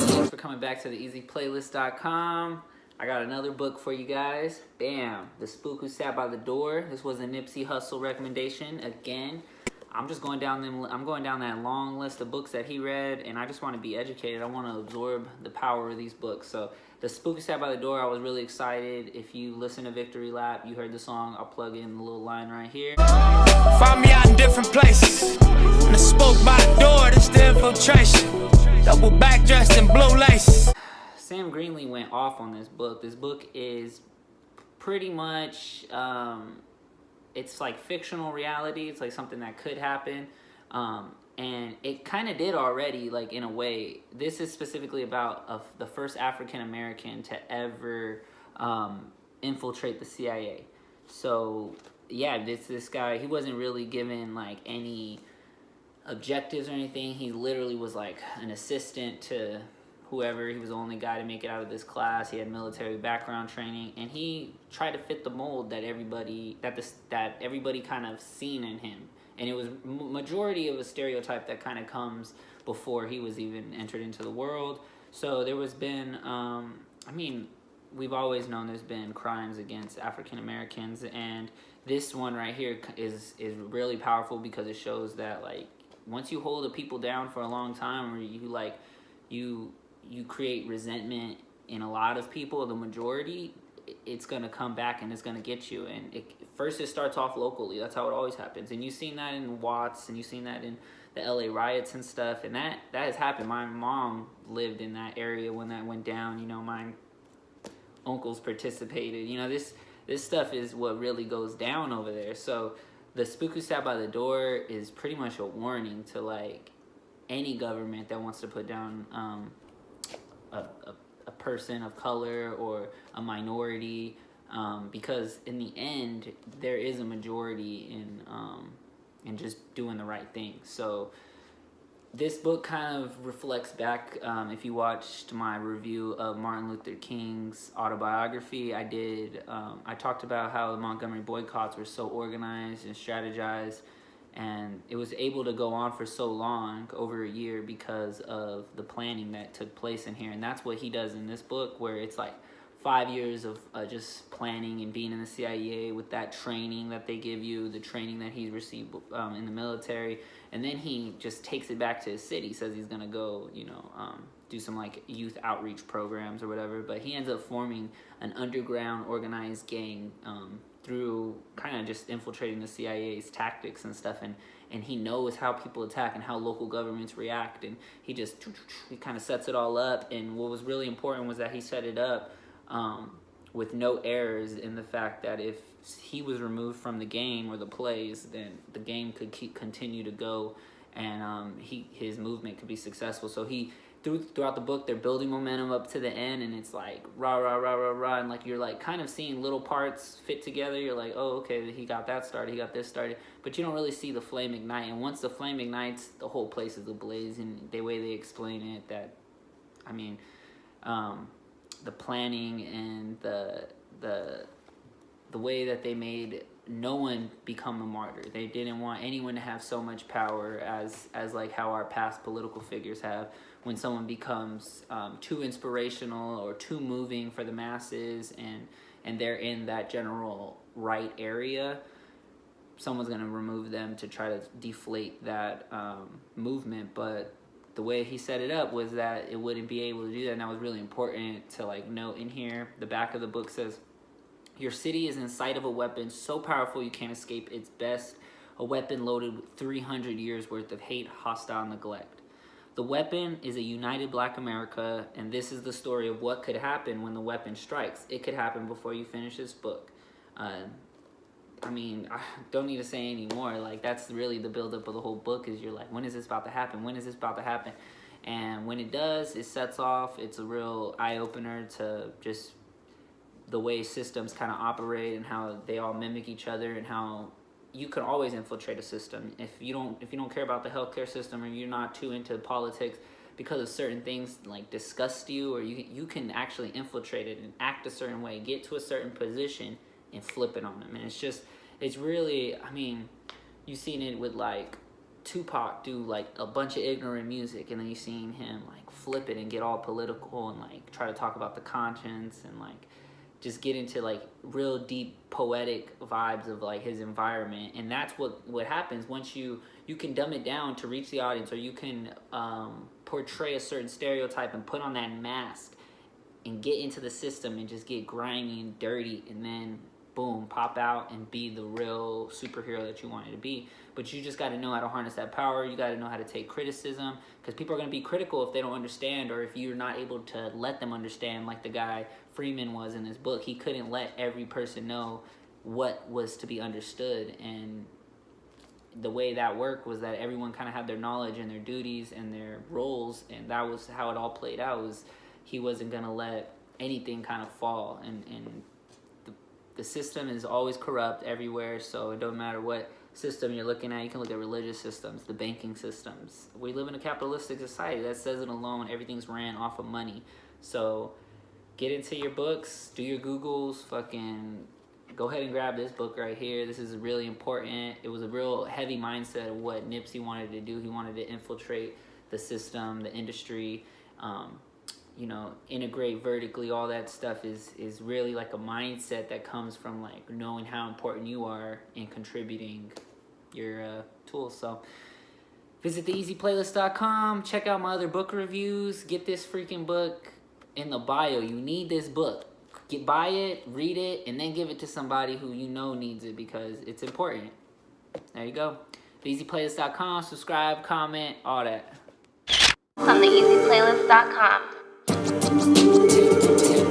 Thanks for coming back to the easyplaylist.com. I got another book for you guys. Bam! The Spook Who Sat by the Door. This was a Nipsey Hussle recommendation. Again, I'm going down that long list of books that he read, and I just want to be educated. I want to absorb the power of these books. So The Spook Who Sat by the Door, I was really excited. If you listen to Victory Lap, you heard the song. I'll plug in the little line right here. Find me out in different places. And the spoke by the door, that's the infiltration. Double back dressed in blue lace. Sam Greenlee went off on this book. This book is pretty much, it's like fictional reality. It's like something that could happen. And it kind of did already, like, in a way. This is specifically about the first African American to ever infiltrate the CIA. So yeah, this guy, he wasn't really given like any objectives or anything. He literally was like an assistant to whoever. He was the only guy to make it out of this class. He had military background training, and he tried to fit the mold that everybody kind of seen in him. And it was majority of a stereotype that kind of comes before he was even entered into the world. So there was been, I mean, we've always known there's been crimes against African Americans, and this one right here is really powerful because it shows that, like, once you hold the people down for a long time, or you create resentment in a lot of people, the majority, it's gonna come back and it's gonna get you. And first it starts off locally. That's how it always happens. And you've seen that in Watts, and you've seen that in the LA riots and stuff. And that has happened. My mom lived in that area when that went down. You know, my uncles participated. You know, this stuff is what really goes down over there. So The Spook Who Sat by the Door is pretty much a warning to, like, any government that wants to put down a person of color or a minority, because in the end there is a majority in just doing the right thing. So this book kind of reflects back, if you watched my review of Martin Luther King's autobiography, I talked about how the Montgomery boycotts were so organized and strategized, and it was able to go on for so long, over a year, because of the planning that took place in here. And that's what he does in this book, where it's like 5 years of just planning and being in the CIA with that training that they give you, the training that he's received in the military. And then he just takes it back to his city, says he's going to go, you know, do some like youth outreach programs or whatever. But he ends up forming an underground organized gang through kind of just infiltrating the CIA's tactics and stuff. And he knows how people attack and how local governments react. And he kind of sets it all up. And what was really important was that he set it up with no errors, in the fact that if he was removed from the game or the plays, then the game could continue to go, and his movement could be successful. So throughout the book, they're building momentum up to the end, and it's like rah rah rah rah rah, and like you're like kind of seeing little parts fit together. You're like, oh, okay, he got that started, he got this started, but you don't really see the flame ignite. And once the flame ignites, the whole place is ablaze. And the way they explain it, that, I mean, the planning and the way that they made no one become a martyr. They didn't want anyone to have so much power as like how our past political figures have. When someone becomes too inspirational or too moving for the masses, and they're in that general right area, someone's going to remove them to try to deflate that movement. But the way he set it up was that it wouldn't be able to do that. And that was really important to, like, note in here. The back of the book says, your city is in sight of a weapon so powerful you can't escape its best, a weapon loaded with 300 years worth of hate, hostile neglect. The weapon is a united Black America, and this is the story of what could happen when the weapon strikes. It could happen before you finish this book. I mean, I don't need to say any more. Like, that's really the buildup of the whole book, is you're like, when is this about to happen? When is this about to happen? And when it does, it sets off. It's a real eye-opener to just the way systems kind of operate and how they all mimic each other, and how you can always infiltrate a system. If you don't care about the healthcare system, or you're not too into politics, because of certain things like disgust you, or you can actually infiltrate it and act a certain way, get to a certain position, and flip it on them. And it's really, I mean, you've seen it with like Tupac do like a bunch of ignorant music, and then you seen him like flip it and get all political and like try to talk about the conscience and like just get into like real deep poetic vibes of like his environment. And that's what happens once you can dumb it down to reach the audience, or you can portray a certain stereotype and put on that mask and get into the system and just get grimy and dirty, and then boom, pop out and be the real superhero that you wanted to be. But you just got to know how to harness that power. You got to know how to take criticism, because people are going to be critical if they don't understand, or if you're not able to let them understand, like the guy Freeman was in his book. He couldn't let every person know what was to be understood, and the way that worked was that everyone kind of had their knowledge and their duties and their roles, and that was how it all played out. Was he wasn't going to let anything kind of fall, and the system is always corrupt everywhere, so it don't matter what system you're looking at. You can look at religious systems, the banking systems. We live in a capitalistic society. That says it alone. Everything's ran off of money. So get into your books, do your Googles, fucking go ahead and grab this book right here. This is really important. It was a real heavy mindset of what Nipsey wanted to do. He wanted to infiltrate the system, the industry, integrate vertically. All that stuff is really like a mindset that comes from like knowing how important you are in contributing your tools. So visit theeasyplaylist.com, check out my other book reviews, get this freaking book in the bio. You need this book. Buy it, read it, and then give it to somebody who you know needs it, because it's important. There you go. theeasyplaylist.com, subscribe, comment, all that. On theeasyplaylist.com.